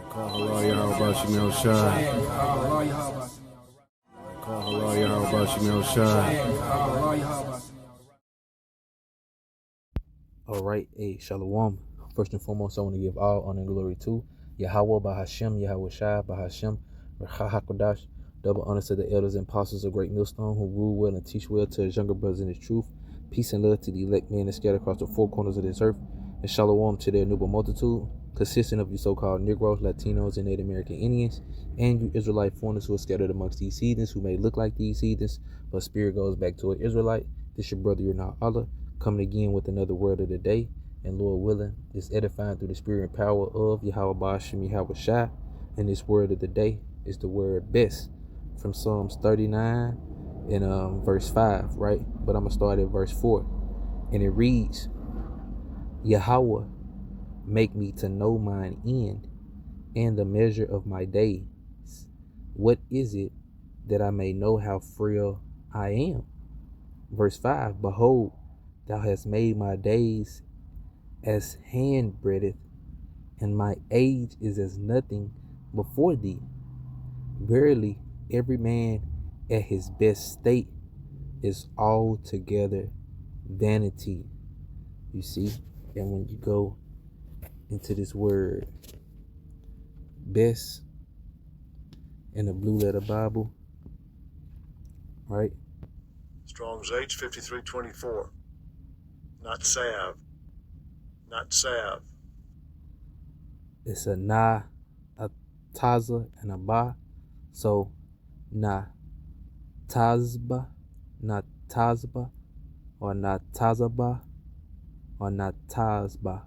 Call y'all about you know shy. Call y'all about you know shy. All right, Shalom. First and foremost, I want to give all honor and glory to Yahweh Bahashem, Yahweh Shai Bahashem, Hakodash. Double honor to the elders and apostles of Great Millstone who rule well and teach well to his younger brothers in his truth. Peace and love to the elect men that scattered across the four corners of this earth. And Shalom to their noble multitude, consisting of you so-called Negroes, Latinos, and Native American Indians, and you Israelite foreigners who are scattered amongst these heathens who may look like these heathens, but spirit goes back to an Israelite. This your brother, Allah, coming again with another word of the day, and Lord willing, is edifying through the spirit and power of Yahweh Ba'ashem Yahweh Shai. And this word of the day is the word best from Psalms 39 and verse 5, right? But I'm gonna start at verse 4, and it reads, Yahweh, make me to know mine end and the measure of my days. What is it that I may know how frail I am? Verse 5, behold, thou hast made my days as hand breadth, and my age is as nothing before thee. Verily, every man at his best state is altogether vanity. You see? And when you go into this word best in the blue letter Bible, right? Strong's H 5324. NaTazaB. NaTazaB. It's a na, a taza, and a ba. So NaTazaB, NaTazaB, or NaTazaB, or NaTazaB.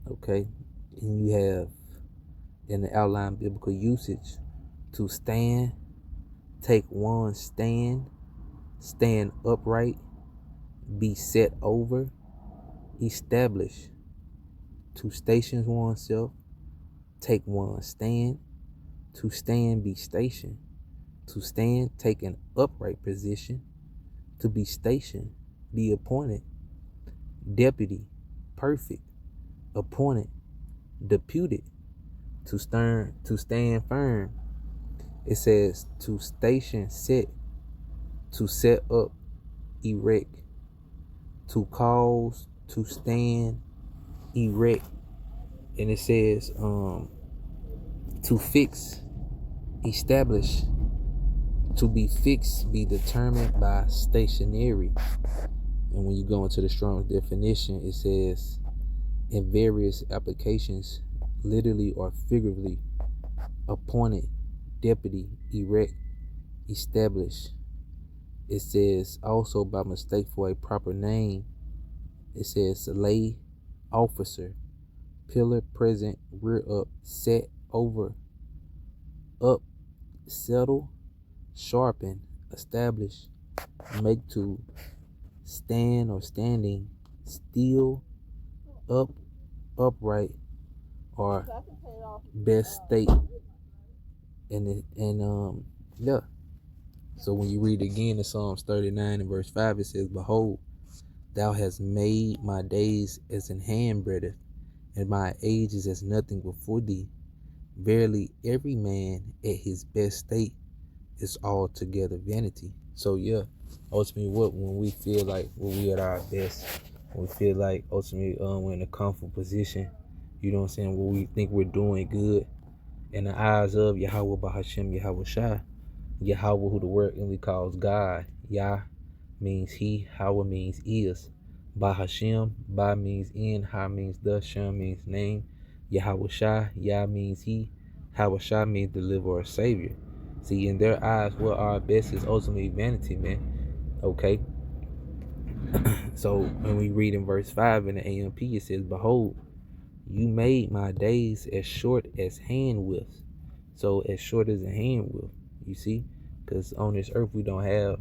Okay, and you have in the outline biblical usage to stand, take one stand, stand upright, be set over, establish, to station oneself, take one stand, to stand, be stationed, to stand, take an upright position, to be stationed, be appointed, deputy, perfect, appointed, deputed, to stand firm. It says to station, set, to set up, erect, to cause, to stand, erect. And it says to fix, establish, to be fixed, be determined by stationary. And when you go into the Strong's definition, it says in various applications, literally or figuratively, appointed, deputy, erect, establish. It says also by mistake for a proper name. It says lay, officer, pillar, present, rear up, set, over, up, settle, sharpen, establish, make to, stand or standing, still, up, upright, or best state. Yeah. So when you read again in Psalms 39 and verse 5, it says, behold, thou hast made my days as an handbreadth, and my age is as nothing before thee. Verily, every man at his best state is altogether vanity. So yeah, ultimately, when we feel like when we at our best, when we feel like ultimately we're in a comfortable position, you know what I'm saying, where we think we're doing good in the eyes of Yahweh Bahashem Yahweh Shai, Yahweh, who the word English calls God. Yah means he, Hawa means is. Bahashem, Ba means in, Ha means the, Shem means name. Yahweh Shai, Yah means he, Hawa Shai means deliverer or savior. See, in their eyes, what our best is ultimately vanity, man. Okay? So when we read in verse 5 in the AMP, it says, behold, you made my days as short as hand width. So as short as a hand width, you see? Because on this earth, we don't have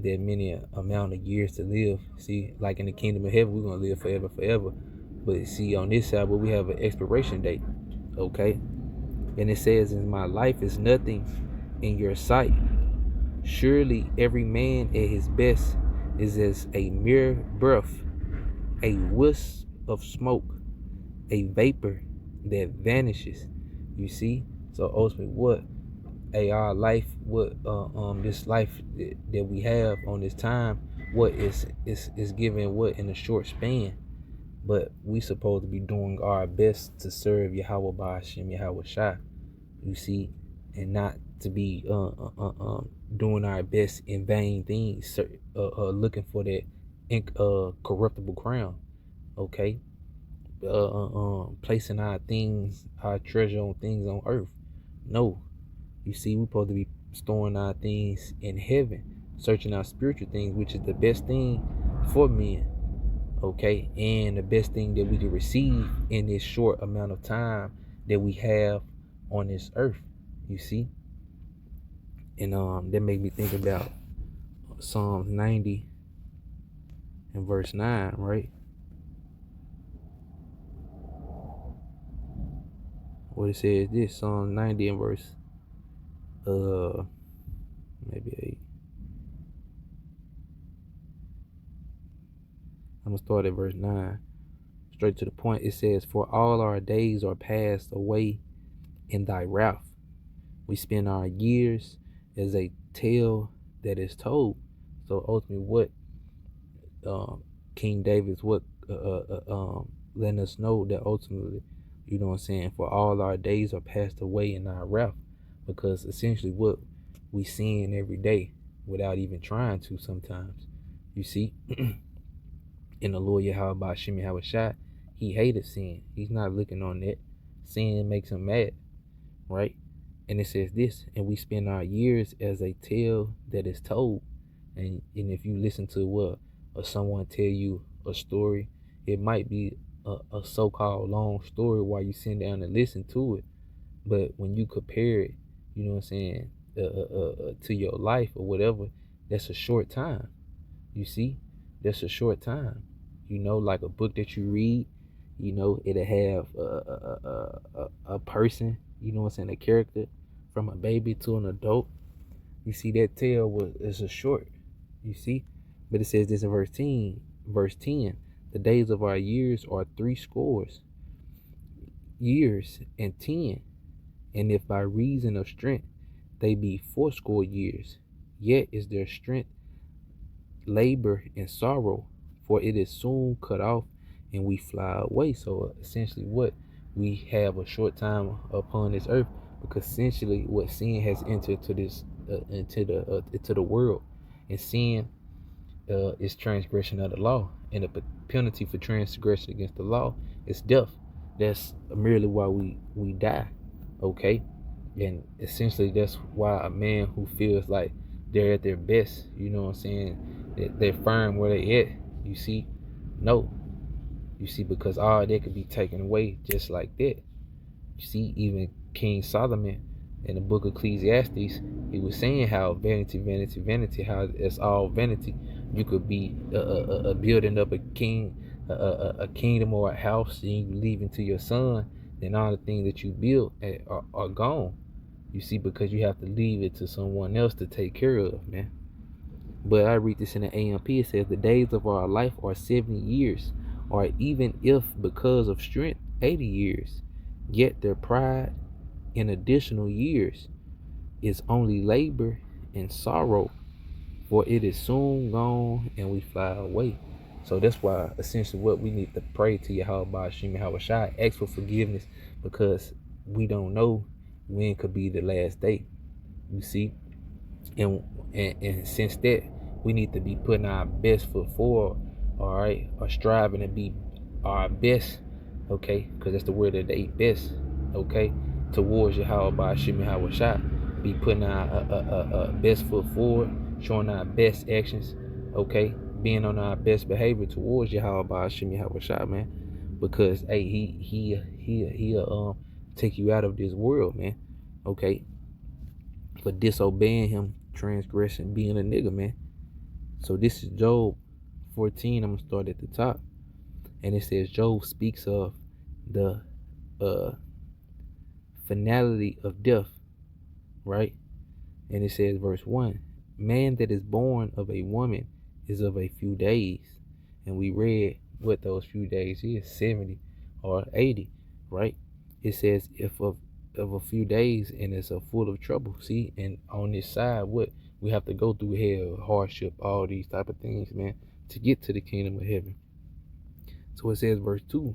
that many amount of years to live. See, like in the kingdom of heaven, we're going to live forever. But see, on this side, we have an expiration date. Okay? And it says, in my life is nothing in your sight. Surely every man at his best is as a mere breath, a wisp of smoke, a vapor that vanishes. You see? So ultimately what our life, what this life that we have on this time, what is given what in a short span. But we supposed to be doing our best to serve Yahweh Ba'ashem Yahweh Shai, you see, and not to be doing our best in vain things, looking for that corruptible crown, okay? Placing our things, our treasure on things on earth. No, you see, we're supposed to be storing our things in heaven, searching our spiritual things, which is the best thing for men, okay? And the best thing that we can receive in this short amount of time that we have on this earth, you see? And that made me think about Psalms 90 and verse 9, right? What it says this, Psalms 90 and verse maybe 8. I'm gonna start at verse 9. Straight to the point. It says, for all our days are passed away in thy wrath. We spend our years as a tale that is told. So ultimately what King David's what letting us know that ultimately, you know what I'm saying, for all our days are passed away in our wrath. Because essentially what we sin every day without even trying to sometimes. You see? In the Lord Yahweh Ba'ashem Yahweh Shai, he hated sin. He's not looking on that. Sin makes him mad, right? And it says this, and we spend our years as a tale that is told. And if you listen to what or someone tell you a story, it might be a so-called long story while you sit down and listen to it. But when you compare it, you know what I'm saying, to your life or whatever, that's a short time. You see, that's a short time. You know, like a book that you read, you know, it'll have a person, you know what I'm saying, a character from a baby to an adult. You see, that tale is a short, you see. But it says this in verse 10, the days of our years are 60 years and 10. And if by reason of strength they be 80 years, yet is their strength labor and sorrow, for it is soon cut off and we fly away. So essentially what we have a short time upon this earth, because essentially what sin has entered to this into the world, and sin is transgression of the law, and the penalty for transgression against the law is death. That's merely why we die, okay? And essentially that's why a man who feels like they're at their best, you know what I'm saying, that they're firm where they at, you see, no, you see, because all that could be taken away just like that. You see, even King Solomon in the book of Ecclesiastes, he was saying how vanity, vanity, vanity, how it's all vanity. You could be building up a kingdom or a house, and you leave it to your son, then all the things that you built are gone. You see, because you have to leave it to someone else to take care of, man. But I read this in the AMP. It says, the days of our life are 70 years, or even if because of strength, 80 years. Yet their pride in additional years is only labor and sorrow, for it is soon gone and we fly away. So that's why essentially what we need to pray to Yahweh Ba'ashem Yahweh Shai, ask for forgiveness, because we don't know when could be the last day. You see, and since that, we need to be putting our best foot forward, all right, or striving to be our best, okay, because that's the word of the day, best, okay, towards Yahweh Ba'ashem Yahweh Shai. Be putting our best foot forward, showing our best actions, okay, being on our best behavior towards Yahweh Ba'ashem Yahweh Shai, man, because hey, he'll take you out of this world, man, okay, for disobeying him, transgression, being a nigga, man. So this is Job 14. I'm gonna start at the top, and it says Job speaks of the finality of death, right? And it says verse 1, man that is born of a woman is of a few days. And we read what those few days is, 70 or 80, right? It says if of of a few days, and it's a full of trouble. See, and on this side, what we have to go through hell, hardship, all these type of things, man, to get to the kingdom of heaven. So it says, verse 2,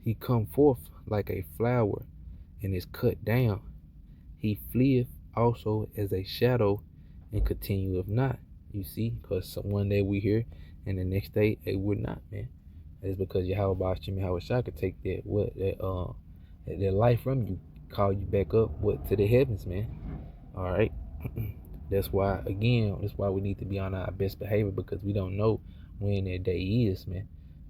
he come forth like a flower and is cut down. He fleeth also as a shadow and continueth not. You see, because one day we here and the next day we're not, man. It's because Yahweh Shai could take that life from you, call you back up to the heavens, man. All right. That's why we need to be on our best behavior, because we don't know when that day is, man.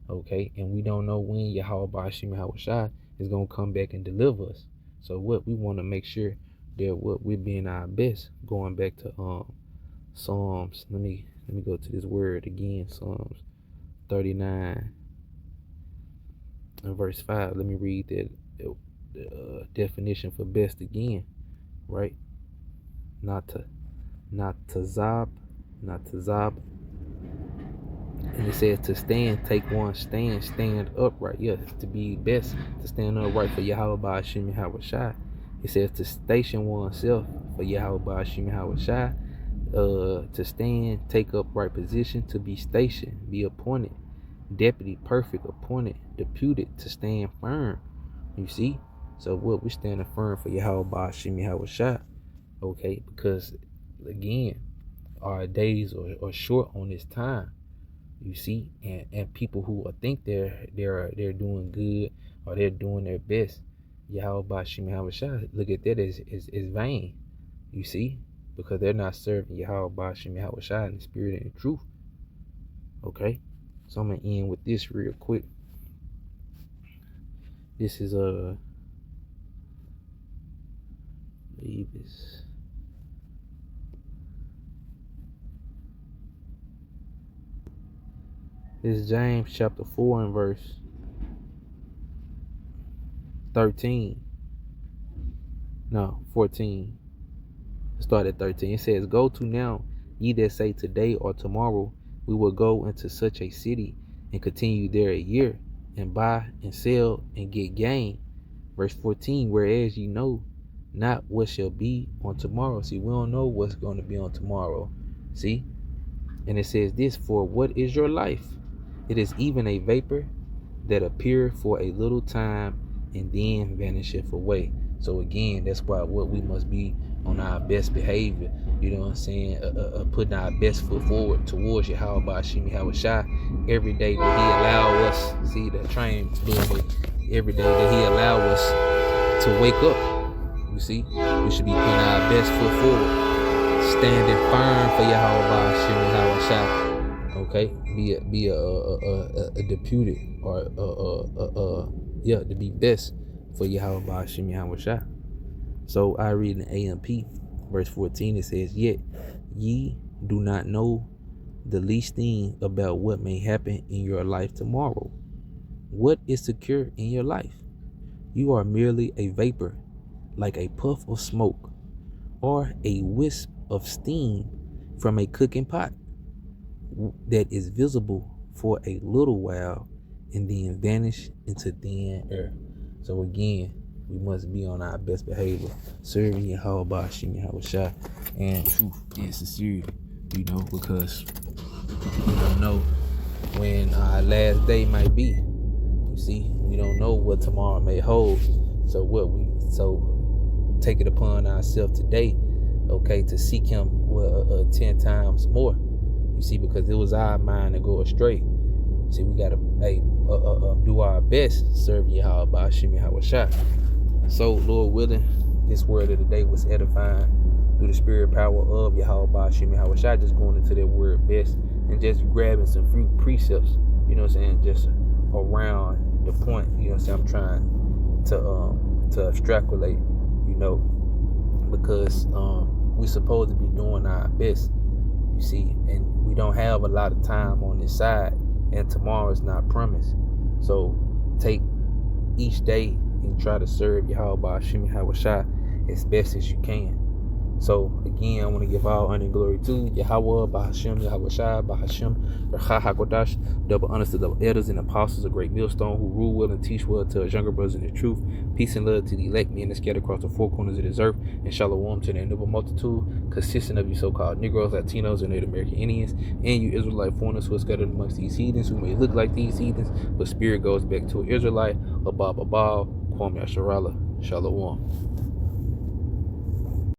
Okay, and we don't know when Yahweh Shai is gonna come back and deliver us. So we want to make sure that we're being our best. Going back to Psalms. Let me go to this word again. Psalms 39 and verse 5. Let me read the definition for best again. Right? NaTazaB. And it says to stand, take one stand upright. Yes, to be best, to stand upright for Yahweh Hashem Yahweh Shai. It says to station oneself for Yahweh Hashem Yahweh Shai. To stand, take upright position, to be stationed, be appointed, deputy, perfect, appointed, deputed, to stand firm. You see? So what we standing firm for Yahweh Hashem Yahweh Shai. Okay, because again, our days are short on this time. You see, and people who think they're doing good or they're doing their best, Yahweh Hashem Yahweh Shai, look at that as vain. You see, because they're not serving Yahweh Hashem Yahweh Shai in the spirit and the truth. Okay, so I'm gonna end with this real quick. This is This is James chapter 4 and verse 13. No, 14. Start at 13. It says, go to now, ye that say today or tomorrow, we will go into such a city and continue there a year, and buy and sell and get gain. Verse 14, whereas ye know not what shall be on tomorrow. See, we don't know what's going to be on tomorrow. See? And it says this, for what is your life? It is even a vapor that appeareth for a little time and then vanisheth away. So again, that's why we must be on our best behavior. You know what I'm saying? Putting our best foot forward towards Yahweh Hashem Yahweh Shai. Every day that He allow us, see the train doing it. Every day that He allow us to wake up. You see, we should be putting our best foot forward, standing firm for Yahweh Hashem Yahweh Shai. Okay, be a deputed or to be best for Yahweh Hashem Yahweh Shai. So I read in AMP verse 14. It says, yet ye do not know the least thing about what may happen in your life tomorrow. What is secure in your life? You are merely a vapor, like a puff of smoke, or a wisp of steam from a cooking pot, that is visible for a little while and then vanish into thin air. So again, we must be on our best behavior, serving Yahweh Hashem Yahweh Shai and truth and sincerity, you know, because we don't know when our last day might be. You see, we don't know what tomorrow may hold. So take it upon ourselves today, okay, to seek Him 10 times more. You see, because it was our mind to go astray. See, we gotta do our best, serve Yahweh Hashem Yahweh Shai. So, Lord willing, this word of the day was edifying through the spirit power of Yahweh Hashem Yahweh Shai. Just going into that word best and just grabbing some few precepts, you know what I'm saying, just around the point, you know what I'm saying, I'm trying to extrapolate, you know, because we're supposed to be doing our best, you see, and we don't have a lot of time on this side, and tomorrow is not promised. So take each day and try to serve Yahweh Hashem Yahweh Shai as best as you can. So again, I want to give all honor and glory to Yahweh, Bahashem, Yahweh Shai, Bahashem, Berchah HaKodash, double honors to the elders and apostles, a great millstone who rule well and teach well to us younger brothers in the truth. Peace and love to the elect men that scattered across the four corners of this earth, and shalom to the innumerable multitude, consisting of you so-called Negroes, Latinos, and Native American Indians, and you Israelite foreigners who are scattered amongst these heathens, who may look like these heathens, but spirit goes back to an Israelite, Abab Abal, Kwame Asharala, Shalom.